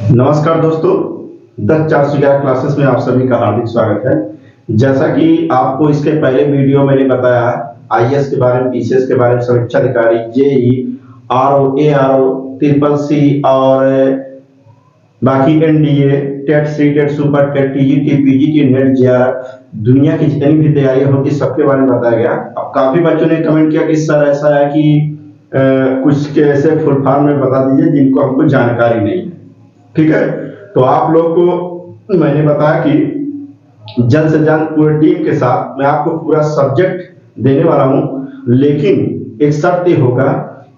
नमस्कार दोस्तों, 10-411 क्लासेस में आप सभी का हार्दिक स्वागत है। जैसा कि आपको इसके पहले वीडियो मैंने बताया, आईएएस के बारे में, पीसीएस के बारे में, सुरक्षा अधिकारी, JE, RO, ARO, triple C और बाकी NDA, TET, C TET, super TET, TGT, PGT, NET, JRF, दुनिया की जितनी भी तैयारियां होती है सबके बारे में बताया गया। अब काफी बच्चों ने कमेंट किया कि सर ऐसा है कि कुछ के ऐसे फुल फॉर्म में बता दीजिए जिनको हमको जानकारी नहीं है। ठीक है, तो आप लोग को मैंने बताया कि जल्द से जल्द पूरे टीम के साथ मैं आपको पूरा सब्जेक्ट देने वाला हूं, लेकिन एक शर्त ये होगा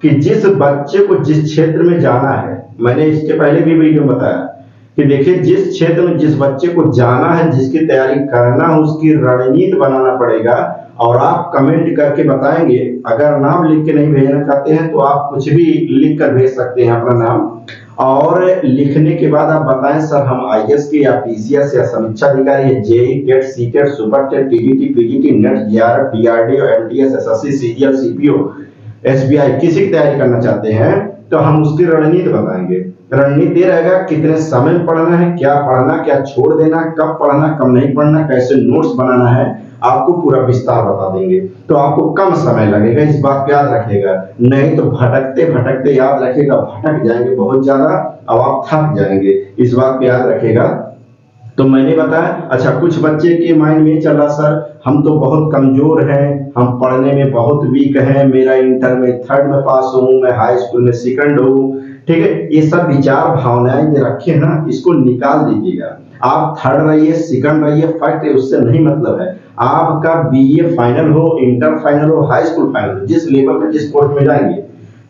कि जिस बच्चे को जिस क्षेत्र में जाना है, मैंने इसके पहले भी वीडियो में बताया कि देखिए जिस क्षेत्र में जिस बच्चे को जाना है, जिसकी तैयारी करना है, उसकी रणनीति बनाना पड़ेगा। और आप कमेंट करके बताएंगे, अगर नाम लिख के नहीं भेजना चाहते हैं तो आप कुछ भी लिख कर भेज सकते हैं अपना नाम, और लिखने के बाद आप बताएं सर हम आईएएस के या पीसीएस या समीक्षा अधिकारी या JE, TET, CTET, super TET, TGT, PGT, NET, JRF, DRDO, MTS, SSC, CGL, CPO, SBI किसी की तैयारी करना चाहते हैं तो हम उसकी रणनीति बताएंगे। रणनीति ये रहेगा कितने समय में पढ़ना है, क्या पढ़ना, क्या छोड़ देना, कब पढ़ना, कब नहीं पढ़ना, कैसे नोट्स बनाना है, आपको पूरा विस्तार बता देंगे। तो आपको कम समय लगेगा, इस बात पे याद रखिएगा, नहीं तो भटकते भटकते याद रखिएगा, भटक जाएंगे बहुत ज्यादा, अब आप थक जाएंगे, इस बात पे याद रखिएगा। तो मैंने बताया, अच्छा कुछ बच्चे के माइंड में चल रहा सर हम तो बहुत कमजोर हैं, हम पढ़ने में बहुत वीक हैं, मेरा इंटर में 3rd में पास हूँ, मैं हाई स्कूल में 2nd हूँ। ठीक है, ये सब विचार भावनाएं जो रखे ना, इसको निकाल दीजिएगा। आप 3rd रहिए, 2nd रहिए, फर्स्ट है, उससे नहीं मतलब है। आपका बीए फाइनल हो, इंटर फाइनल हो, हाई स्कूल फाइनल हो, जिस लेवल पे जिस कोर्स में जाएंगे,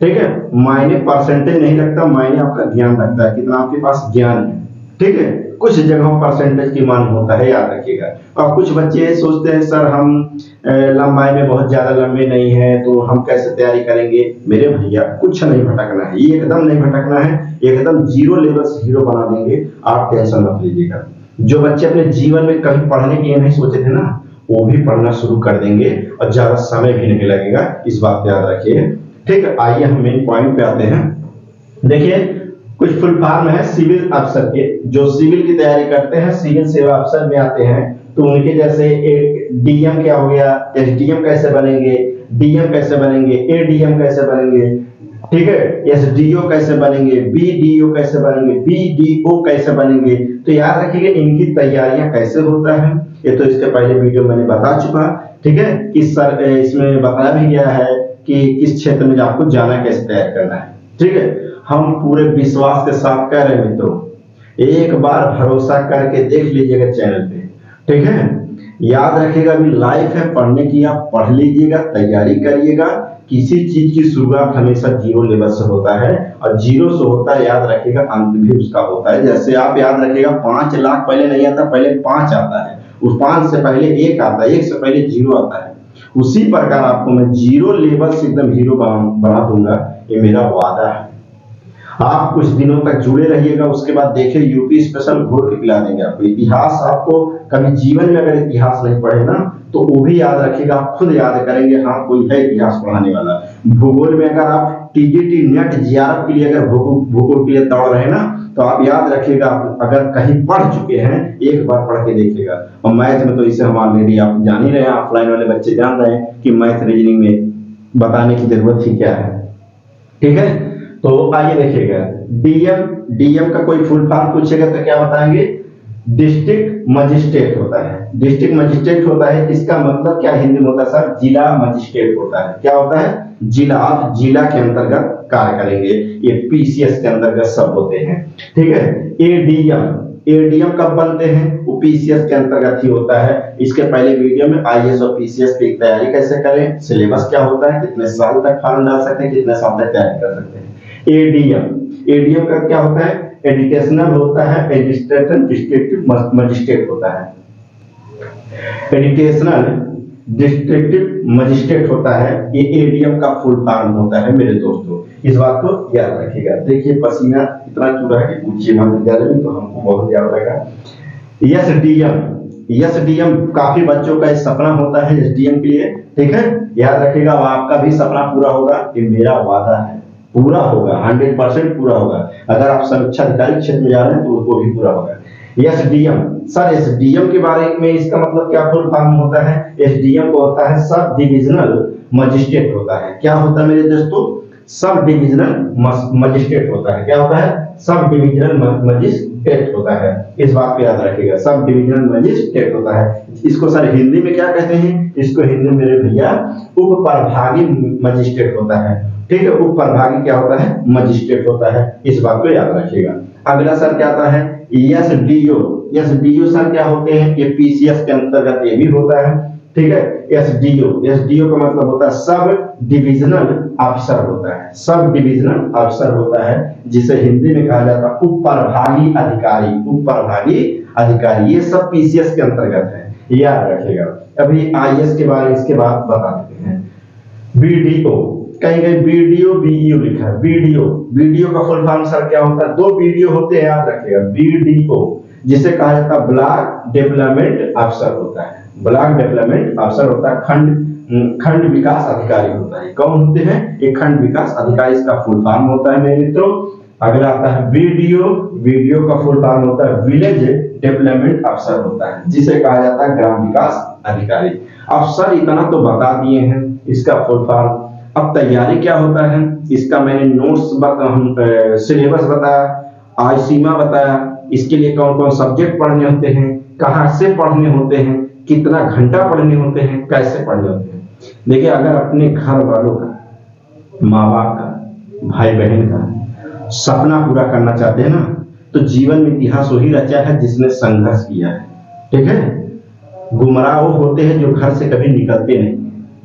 ठीक है, मायने परसेंटेज नहीं रखता, मायने आपका ज्ञान रखता है, कितना आपके पास ज्ञान है। ठीक है, कुछ जगहों परसेंटेज की मान होता है, याद रखिएगा। और कुछ बच्चे सोचते हैं सर हम लंबाई में बहुत ज्यादा लंबे नहीं है तो हम कैसे तैयारी करेंगे। मेरे भैया कुछ नहीं भटकना है, ये एकदम नहीं भटकना है, एकदम जीरो लेवल से हीरो बना देंगे, आप टेंशन मत लीजिएगा। जो बच्चे अपने जीवन में कभी पढ़ने के लिए नहीं सोचे थे ना, वो भी पढ़ना शुरू कर देंगे और ज्यादा समय भी नहीं लगेगा, इस बात को याद रखिए। ठीक है, आइए हम मेन पॉइंट पे आते हैं। देखिए कुछ फुल फॉर्म है सिविल अफसर के, जो सिविल की तैयारी करते हैं, सिविल सेवा अफसर में आते हैं, तो उनके जैसे एक डीएम क्या हो गया, एसडीएम कैसे बनेंगे, डीएम कैसे बनेंगे, एडीएम कैसे बनेंगे, ठीक है, एसडीओ कैसे बनेंगे, बीडीओ कैसे बनेंगे, बीडीओ कैसे बनेंगे। तो याद रखिएगा इनकी तैयारियां कैसे होता है, ये तो इसके पहले वीडियो मैंने बता चुका। ठीक है, किस सर इसमें बताया भी गया है कि किस क्षेत्र में आपको जाना, कैसे तैयार करना है। ठीक है, हम पूरे विश्वास के साथ कह रहे हैं मित्रों, एक बार भरोसा करके देख लीजिएगा चैनल पे। ठीक है, याद रखिएगा अभी लाइफ है पढ़ने की, आप पढ़ लीजिएगा, तैयारी करिएगा। किसी चीज की शुरुआत हमेशा जीरो लेवल से होता है और जीरो से होता है, याद रखिएगा अंत भी उसका होता है। जैसे आप याद रखिएगा 5 लाख पहले नहीं आता, पहले 5 आता है, उस 5 से पहले 1 आता है, 1 से पहले 0 आता है। उसी प्रकार आपको मैं जीरो लेवल से एकदम हीरो बना दूंगा, ये मेरा वादा है। आप कुछ दिनों तक जुड़े रहिएगा, उसके बाद देखिए यूपी स्पेशल घोर के पिला देंगे आपको। इतिहास आपको कभी जीवन में अगर इतिहास नहीं पढ़े ना तो वो भी याद रखिएगा, आप खुद याद करेंगे हाँ कोई है इतिहास पढ़ाने वाला। भूगोल में अगर आप टीजीटी, नेट, जेआरएफ के लिए अगर भूगोल के लिए दौड़ रहे हैं ना, तो आप याद रखिएगा, आप अगर कहीं पढ़ चुके हैं एक बार पढ़ के देखिएगा। और मैथ में तो इसे हम ऑलरेडी आप जान ही रहे हैं, ऑफलाइन वाले बच्चे जान रहे हैं कि मैथ रीजनिंग में बताने की जरूरत ही क्या है। ठीक है, तो आइए देखिएगा, डीएम का कोई फुल फॉर्म पूछेगा तो क्या बताएंगे, डिस्ट्रिक्ट मजिस्ट्रेट होता है। डिस्ट्रिक्ट मजिस्ट्रेट होता है, इसका मतलब क्या हिंदी में होता है सर, जिला मजिस्ट्रेट होता है। क्या होता है, जिला, आप जिला के अंतर्गत कार्य करेंगे, ये पीसीएस के अंतर्गत सब होते हैं। ठीक है, एडीएम कब बनते हैं, वो पीसीएस के अंतर्गत ही होता है। इसके पहले वीडियो में आईएएस और पीसीएस की तैयारी कैसे करें, सिलेबस क्या होता है, कितने साल तक फॉर्म डाल सकते हैं, कितने साल तक तैयारी कर सकते हैं। एडीएम का क्या होता है, एडिटेशनल होता है, एडमिनिस्ट्रेटिव डिस्ट्रिक्ट मजिस्ट्रेट होता है। एडिटेशनल डिस्ट्रिक्ट मजिस्ट्रेट होता है, ये एडीएम का फुल फॉर्म होता है मेरे दोस्तों, इस बात को याद रखिएगा। देखिए पसीना इतना चूरा है कि पूछिए मत, विद्यालय तो हमको बहुत याद रहेगा। एसडीएम काफी बच्चों का सपना होता है एसडीएम के लिए। ठीक है, याद रखिएगा आपका भी सपना पूरा होगा, ये मेरा वादा है। पूरा होगा, 100% पूरा होगा। अगर आप समीक्षा अधिकारी क्षेत्र में जा रहे हैं तो वो भी पूरा होगा। एसडीएम, सर एसडीएम के बारे में इसका मतलब क्या फुल फॉर्म होता है? एसडीएम को होता है सब डिविजनल मजिस्ट्रेट होता है। क्या होता है मेरे दोस्तों? सब डिविजनल मजिस्ट्रेट होता है। क्या होता है? सब डिविजनल मजिस्ट्रेट होता है। इस बात को याद रखिएगा, सब डिविजनल मजिस्ट्रेट होता है। इसको सर हिंदी में क्या कहते हैं? इसको हिंदी में मेरे भैया उप प्रभागी मजिस्ट्रेट होता है। ठीक है, उप प्रभागी क्या होता है? मजिस्ट्रेट होता है। इस बात को याद रखिएगा। अगला सर क्या आता है? एसडीओ। एसडीओ सर क्या होते हैं? ये पीसीएस के अंतर्गत ये भी होता है। ठीक है, एसडीओ, एसडीओ का मतलब होता है सब डिविजनल अफसर होता है। सब डिविजनल अफसर होता है, जिसे हिंदी में कहा जाता है उप प्रभागी अधिकारी। उप प्रभागी अधिकारी, ये सब पीसीएस के अंतर्गत है, याद रखिएगा। अभी आईएएस के बारे में इसके बाद बता देते हैं। बीडीओ, कहीं कहीं बीडीओ बीईओ लिखा है। बीडीओ, बीडीओ का फुल फॉर्म सर क्या होता है? दो बीडीओ होते हैं, याद रखिएगा। बीडीओ जिसे कहा जाता है ब्लॉक डेवलपमेंट अफसर होता है। ब्लॉक डेवलपमेंट अफसर होता है। खंड विकास अधिकारी होता है। कौन होते हैं? एक खंड विकास अधिकारी, इसका फुल फॉर्म होता है मेरे मित्रों। अगला आता है वीडियो। वीडियो का फुल फॉर्म होता है विलेज डेवलपमेंट अफसर होता है, जिसे कहा जाता है ग्राम विकास अधिकारी। अफसर इतना तो बता दिए हैं इसका फुल फॉर्म। अब तैयारी क्या होता है इसका मैंने नोट्स सिलेबस बताया, आज सीमा बताया, इसके लिए कौन कौन सब्जेक्ट पढ़ने होते हैं, कहाँ से पढ़ने होते हैं, कितना घंटा पढ़ने होते हैं, कैसे पढ़ने होते हैं। देखिए, अगर अपने घर वालों का, माँ बाप का, भाई बहन का सपना पूरा करना चाहते हैं ना, तो जीवन में इतिहास वही रचा है जिसने संघर्ष किया है। ठीक है, गुमराह वो होते हैं जो घर से कभी निकलते नहीं,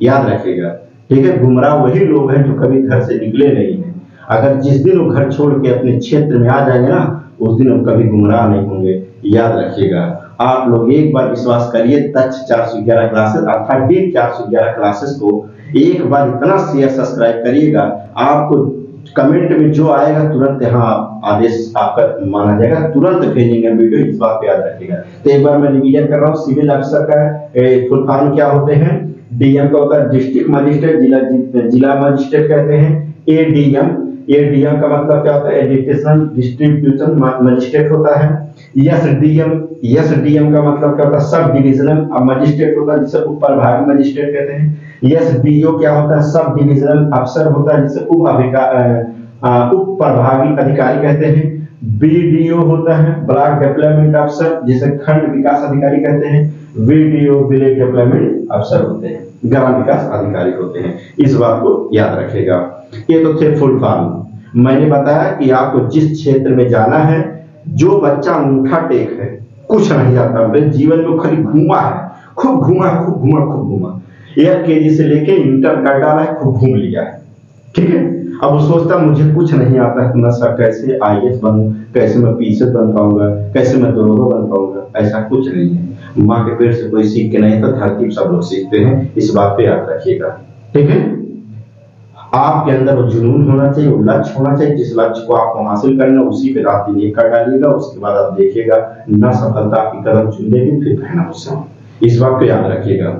याद रखिएगा। ठीक है, गुमराह वही लोग हैं जो कभी घर से निकले नहीं है। अगर जिस दिन वो घर छोड़ के अपने क्षेत्र में आ जाएंगे ना, उस दिन वो कभी गुमराह नहीं होंगे, याद रखिएगा। आप लोग एक बार विश्वास करिए, दक्ष 411 क्लासेस अर्थात डी 411 क्लासेस को एक बार इतना शेयर सब्सक्राइब करिएगा, आपको कमेंट में जो आएगा तुरंत यहाँ आदेश आपका माना जाएगा, तुरंत भेजेंगे वीडियो। इस बात को याद रखिएगा। तो एक बार मैं रिवीजन कर रहा हूँ। सिविल अफसर का फुल फॉर्म क्या होते हैं? डीएम का होता है डिस्ट्रिक्ट मजिस्ट्रेट, जिला मजिस्ट्रेट कहते हैं। एडीएम, एडीएम का मतलब क्या होता है? एजुकेशनल डिस्ट्रीब्यूशन मजिस्ट्रेट होता है। एसडीएम, एसडीएम का मतलब क्या होता है? सब डिविजनल मजिस्ट्रेट होता है, जिसे उप प्रभागी मजिस्ट्रेट कहते हैं। एसडीओ क्या होता है? सब डिविजनल अफसर होता है, जिसे उप प्रभागी अधिकारी कहते हैं। बीडीओ होता है ब्लॉक डेवलपमेंट अफसर, जिसे खंड विकास अधिकारी कहते हैं। वीडीओ विलेज डेवलपमेंट अफसर होते हैं, ग्राम विकास अधिकारी होते हैं। इस बात को याद रखिएगा। ये तो थे फुल फॉर्म। मैंने बताया कि आपको जिस क्षेत्र में जाना है, जो बच्चा अंगूठा टेक है, कुछ नहीं आता, मेरे जीवन में खाली घूमा है, खूब घूमा, खूब घूमा, खूब घूमा। 1 केजी से लेके इंटर कर डाला है, खूब घूम लिया है। ठीक है, अब वो सोचता मुझे कुछ नहीं आता है, तो मैं सर कैसे आईएएस बनूं, कैसे मैं पीसीएस बन पाऊंगा, कैसे मैं दरोगा बन पाऊंगा। ऐसा कुछ नहीं है। माँ के पेट से कोई सीख के नहीं, तो धरती सब लोग सीखते हैं। इस बात पे याद रखिएगा। ठीक है, आपके अंदर वो जुनून होना चाहिए, वो लक्ष्य होना चाहिए। जिस लक्ष्य को आपको हासिल करना, उसी पे रात दिन एक कर डालिएगा। उसके बाद आप देखिएगा न सफलता आपकी कदम चुन लेगी, फिर कहना उससे। इस बात को याद रखिएगा।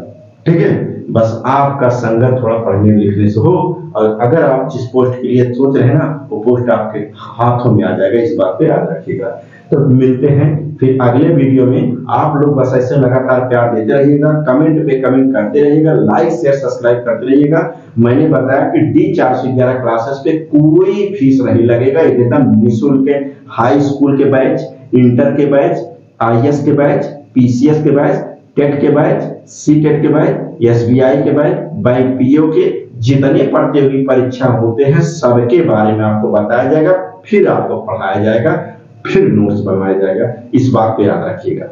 ठीक है, बस आपका संघर्ष थोड़ा पढ़ने लिखने से हो, और अगर आप जिस पोस्ट के लिए सोच रहे हैं ना, वो पोस्ट आपके हाथों में आ जाएगा। इस बात पे याद रखिएगा। तो मिलते हैं फिर अगले वीडियो में। आप लोग बस ऐसे लगातार प्यार देते रहिएगा, कमेंट पे कमेंट करते रहिएगा, लाइक शेयर सब्सक्राइब करते रहिएगा। मैंने बताया कि डी 411 क्लासेस पे कोई फीस नहीं लगेगा, एकदम निःशुल्क है। हाई स्कूल के बैच, इंटर के बैच, आईएएस के बैच, पीसीएस के बैच, टेट के बैच, सीटेट के बैच, एसबीआई के बैच, बैंक पीओ के जितने प्रतियोगी परीक्षा होते हैं, सबके बारे में आपको बताया जाएगा, फिर आपको पढ़ाया जाएगा, फिर नोट्स बनवाया जाएगा। इस बात को याद रखिएगा।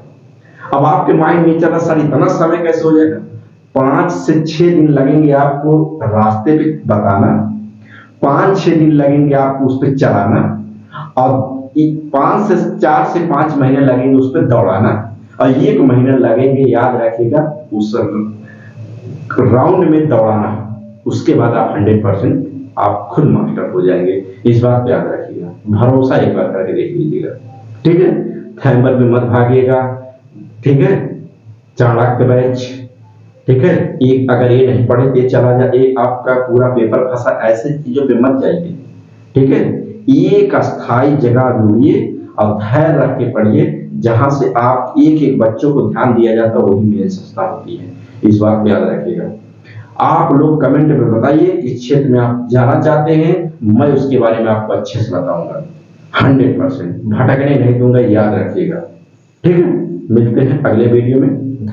अब आपके माइंड में चला सर इतना समय कैसे हो जाएगा? 5 से 6 दिन लगेंगे आपको रास्ते पे बताना, 5-6 दिन लगेंगे आपको उस पर चलाना, और 4 से 5 महीने लगेंगे उस पर दौड़ाना, और 1 महीना लगेंगे, याद रखिएगा, उस राउंड में दौड़ाना। उसके बाद आप 100% आप खुद मास्टर हो जाएंगे। इस बात पे याद रखिएगा, भरोसा एक बार करके देख लीजिएगा। ठीक है, थैम्बर में मत भागिएगा। ठीक है, चाणक्य बैच, ठीक है, एक अगर ये नहीं पढ़े तो चला जाए, आपका पूरा पेपर फंसा, ऐसे चीजों पे मत जाइए। ठीक है, एक अस्थाई जगह ढूंढिए और धैर्य रख के पढ़िए, जहां से आप एक एक बच्चों को ध्यान दिया जाता है, वही मेन संस्था होती है। इस बात को याद रखिएगा। आप लोग कमेंट में बताइए किस क्षेत्र में आप जाना चाहते हैं, मैं उसके बारे में आपको अच्छे से बताऊंगा। 100% भटकने नहीं दूंगा, याद रखिएगा। ठीक है, मिलते हैं अगले वीडियो में।